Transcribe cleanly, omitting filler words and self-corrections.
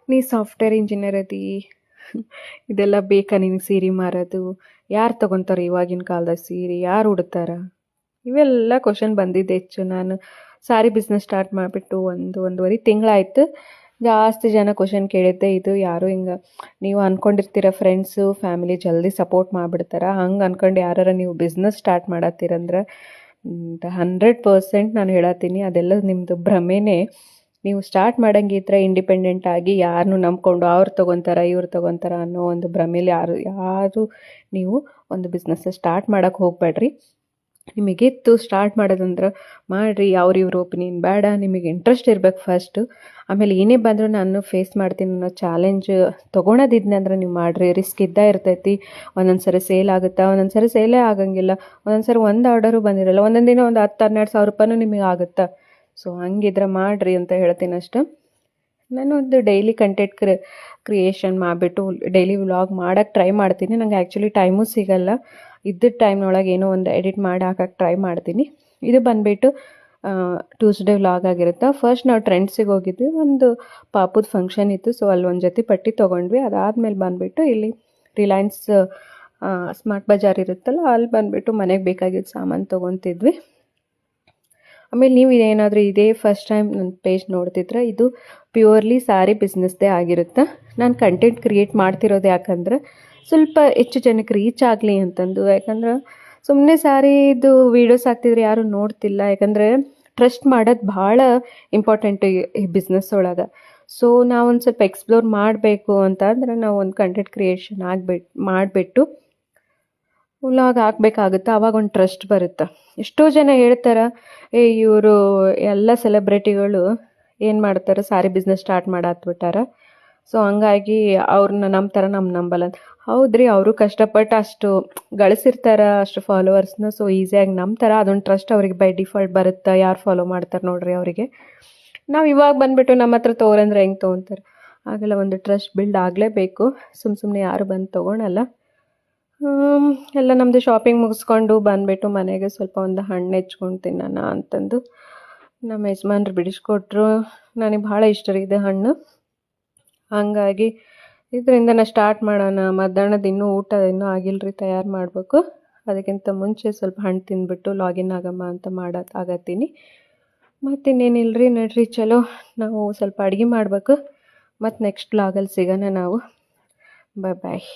ನೀ software engineer ಅದಿ ಇದೆಲ್ಲ ಬೇಕಾ ನಿನಗೆ ಸೀರೆ ಮಾರೋದು? ಯಾರು ತೊಗೊತಾರೆ ಇವಾಗಿನ ಕಾಲದಾಗ ಸೀರೆ? ಯಾರು ಉಡ್ತಾರ? ಇವೆಲ್ಲ ಕ್ವಶನ್ ಬಂದಿದ್ದೆ ಹೆಚ್ಚು. ನಾನು ಸಾರಿ ಬಿಸ್ನೆಸ್ ಸ್ಟಾರ್ಟ್ ಮಾಡಿಬಿಟ್ಟು ಒಂದೂವರೆ ತಿಂಗಳಾಯ್ತು. ಜಾಸ್ತಿ ಜನ ಕ್ವಶನ್ ಕೇಳಿದ್ದೆ ಇದು. ಯಾರು ಹಿಂಗೆ ನೀವು ಅಂದ್ಕೊಂಡಿರ್ತೀರ ಫ್ರೆಂಡ್ಸು ಫ್ಯಾಮಿಲಿ ಜಲ್ದಿ ಸಪೋರ್ಟ್ ಮಾಡಿಬಿಡ್ತಾರ, ಹಂಗೆ ಅಂದ್ಕೊಂಡು ಯಾರು ನೀವು ಬಿಸ್ನೆಸ್ ಸ್ಟಾರ್ಟ್ ಮಾಡತ್ತೀರಂದ್ರೆ 100% ನಾನು ಹೇಳತ್ತೀನಿ ಅದೆಲ್ಲ ನಿಮ್ಮದು ಭ್ರಮೆನೇ. ನೀವು ಸ್ಟಾರ್ಟ್ ಮಾಡಂಗಿದ್ರೆ ಇಂಡಿಪೆಂಡೆಂಟ್ ಆಗಿ ಯಾರನ್ನೂ ನಂಬ್ಕೊಂಡು ಅವ್ರು ತೊಗೊತಾರ ಇವ್ರು ತೊಗೊತಾರ ಅನ್ನೋ ಒಂದು ಭ್ರಮೇಲಿ ಯಾರು ನೀವು ಒಂದು ಬಿಸ್ನೆಸ್ ಸ್ಟಾರ್ಟ್ ಮಾಡೋಕ್ಕೆ ಹೋಗಬೇಡ್ರಿ. ನಿಮಗಿತ್ತು ಸ್ಟಾರ್ಟ್ ಮಾಡೋದಂದ್ರೆ ಮಾಡಿರಿ. ಇವ್ರ ಒಪಿನಿಯನ್ ಬೇಡ, ನಿಮಗೆ ಇಂಟ್ರೆಸ್ಟ್ ಇರ್ಬೇಕು ಫಸ್ಟು. ಆಮೇಲೆ ಏನೇ ಬಂದರೂ ನಾನು ಫೇಸ್ ಮಾಡ್ತೀನಿ ಅನ್ನೋ ಚಾಲೆಂಜ್ ತೊಗೊಳೋದಿದ್ನೆ ಅಂದ್ರೆ ನೀವು ಮಾಡಿರಿ. ರಿಸ್ಕ್ ಇದ್ದೇ ಇರ್ತೈತಿ. ಒಂದೊಂದು ಸರಿ ಸೇಲ್ ಆಗುತ್ತಾ, ಒಂದೊಂದು ಸರಿ ಸೇಲೇ ಆಗಂಗಿಲ್ಲ, ಒಂದೊಂದು ಸರಿ ಒಂದು ಆರ್ಡರು ಬಂದಿರಲ್ಲ, ಒಂದೊಂದು ದಿನ ಒಂದು 10-12 ಸಾವಿರ ರೂಪಾಯಿನೂ ನಿಮಗೆ ಆಗುತ್ತಾ. ಸೊ ಹಂಗಿದ್ರೆ ಮಾಡಿರಿ ಅಂತ ಹೇಳ್ತೀನಿ ಅಷ್ಟೆ. ನಾನು ಒಂದು ಡೈಲಿ ಕಂಟೆಂಟ್ ಕ್ರಿಯೇಷನ್ ಮಾಡಿಬಿಟ್ಟು ಡೈಲಿ ವ್ಲಾಗ್ ಮಾಡೋಕ್ಕೆ ಟ್ರೈ ಮಾಡ್ತೀನಿ. ನನಗೆ ಆ್ಯಕ್ಚುಲಿ ಟೈಮೂ ಸಿಗಲ್ಲ. ಇದ್ದಿದ್ದ ಟೈಮ್ನೊಳಗೆ ಏನೋ ಒಂದು ಎಡಿಟ್ ಮಾಡಿ ಹಾಕಕ್ಕೆ ಟ್ರೈ ಮಾಡ್ತೀನಿ. ಇದು ಬಂದುಬಿಟ್ಟು ಟ್ಯೂಸ್ಡೇ ವ್ಲಾಗ್ ಆಗಿರುತ್ತೆ. ಫಸ್ಟ್ ನಾವು ಟ್ರೆಂಡ್ಸಿಗೆ ಹೋಗಿದ್ವಿ, ಒಂದು ಪಾಪುದ ಫಂಕ್ಷನ್ ಇತ್ತು. ಸೊ ಅಲ್ಲಿ ಒಂದು ಜೊತೆ ಪಟ್ಟಿ ತೊಗೊಂಡ್ವಿ. ಅದಾದಮೇಲೆ ಬಂದುಬಿಟ್ಟು ಇಲ್ಲಿ ರಿಲಯನ್ಸ್ ಸ್ಮಾರ್ಟ್ ಬಜಾರ್ ಇರುತ್ತಲ್ಲ, ಅಲ್ಲಿ ಬಂದುಬಿಟ್ಟು ಮನೆಗೆ ಬೇಕಾಗಿದ್ದ ಸಾಮಾನು ತೊಗೊತಿದ್ವಿ. ಆಮೇಲೆ ನೀವು ಇದೇನಾದರೂ ಇದೇ ಫಸ್ಟ್ ಟೈಮ್ ನನ್ನ ಪೇಜ್ ನೋಡ್ತಿದ್ರೆ ಇದು ಪ್ಯೂರ್ಲಿ ಸ್ಯಾರಿ ಬಿಸ್ನೆಸ್ದೇ ಆಗಿರುತ್ತೆ. ನಾನು ಕಂಟೆಂಟ್ ಕ್ರಿಯೇಟ್ ಮಾಡ್ತಿರೋದು ಯಾಕಂದ್ರೆ ಸ್ವಲ್ಪ ಹೆಚ್ಚು ಜನಕ್ಕೆ ರೀಚ್ ಆಗಲಿ ಅಂತಂದು. ಯಾಕಂದ್ರೆ ಸುಮ್ಮನೆ ಸ್ಯಾರಿದು ವೀಡಿಯೋಸ್ ಹಾಕ್ತಿದ್ರೆ ಯಾರೂ ನೋಡ್ತಿಲ್ಲ. ಯಾಕಂದರೆ ಟ್ರಸ್ಟ್ ಮಾಡೋದು ಭಾಳ ಇಂಪಾರ್ಟೆಂಟು ಈ ಬಿಸ್ನೆಸ್ ಒಳಗೆ. ಸೊ ನಾವೊಂದು ಸ್ವಲ್ಪ ಎಕ್ಸ್ಪ್ಲೋರ್ ಮಾಡಬೇಕು ಅಂತ ಅಂದ್ರೆ ನಾವು ಒಂದು ಕಂಟೆಂಟ್ ಕ್ರಿಯೇಷನ್ ಮಾಡಿಬಿಟ್ಟು ವ್ಲಾಗ್ ಹಾಕ್ಬೇಕಾಗುತ್ತೆ. ಆವಾಗ ಒಂದು ಟ್ರಸ್ಟ್ ಬರುತ್ತೆ. ಎಷ್ಟೋ ಜನ ಹೇಳ್ತಾರೆ, ಇವರು ಎಲ್ಲ ಸೆಲೆಬ್ರಿಟಿಗಳು ಏನು ಮಾಡ್ತಾರೆ, ಸ್ಯಾರಿ ಬಿಸ್ನೆಸ್ ಸ್ಟಾರ್ಟ್ ಮಾಡಾತ್ಬಿಟ್ಟಾರ. ಸೊ ಹಂಗಾಗಿ ಅವ್ರನ್ನ ನಂಬ್ತಾರೆ, ನಂಬಲ್ಲ ಅಂತ. ಹೌದ್ರಿ, ಅವರು ಕಷ್ಟಪಟ್ಟು ಅಷ್ಟು ಗಳಿಸಿರ್ತಾರೆ, ಅಷ್ಟು ಫಾಲೋವರ್ಸ್ನ. ಸೊ ಈಸಿಯಾಗಿ ನಂಬ್ತಾರೆ. ಅದೊಂದು ಟ್ರಸ್ಟ್ ಅವ್ರಿಗೆ ಬೈ ಡಿಫಾಲ್ಟ್ ಬರುತ್ತೆ. ಯಾರು ಫಾಲೋ ಮಾಡ್ತಾರೆ ನೋಡ್ರಿ ಅವರಿಗೆ. ನಾವು ಇವಾಗ ಬಂದುಬಿಟ್ಟು ನಮ್ಮ ಹತ್ರ ತೊಗೊರಂದ್ರೆ ಹೆಂಗೆ ತೊಗೊತಾರೆ? ಆಗೆಲ್ಲ ಒಂದು ಟ್ರಸ್ಟ್ ಬಿಲ್ಡ್ ಆಗಲೇಬೇಕು. ಸುಮ್ಮನೆ ಯಾರು ಬಂದು ತೊಗೊಳಲ್ಲ. ಎಲ್ಲ ನಮ್ಮದು ಶಾಪಿಂಗ್ ಮುಗಿಸ್ಕೊಂಡು ಬಂದುಬಿಟ್ಟು ಮನೆಗೆ ಸ್ವಲ್ಪ ಒಂದು ಹಣ್ಣು ಹೆಚ್ಕೊಂಡು ತಿನ್ನೋಣ ಅಂತಂದು ನಮ್ಮ ಯಜಮಾನ್ರು ಬಿಡಿಸ್ಕೊಟ್ರು. ನನಗೆ ಭಾಳ ಇಷ್ಟ ರೀ ಇದು ಹಣ್ಣು. ಹಂಗಾಗಿ ಇದರಿಂದ ಸ್ಟಾರ್ಟ್ ಮಾಡೋಣ. ಮಧ್ಯಾಹ್ನದ ಊಟ ಇನ್ನೂ ಆಗಿಲ್ಲರಿ, ತಯಾರು ಮಾಡಬೇಕು. ಅದಕ್ಕಿಂತ ಮುಂಚೆ ಸ್ವಲ್ಪ ಹಣ್ಣು ತಿಂದ್ಬಿಟ್ಟು ಲಾಗಿನ್ ಆಗಮ್ಮ ಅಂತ ಆಗತ್ತೀನಿ. ಮತ್ತಿನ್ನೇನಿಲ್ಲರಿ, ನಡ್ರಿ ಚಲೋ ನಾವು ಸ್ವಲ್ಪ ಅಡುಗೆ ಮಾಡಬೇಕು. ಮತ್ತು ನೆಕ್ಸ್ಟ್ ವ್ಲಾಗಲ್ಲಿ ಸಿಗೋಣ ನಾವು. ಬಾಯ್.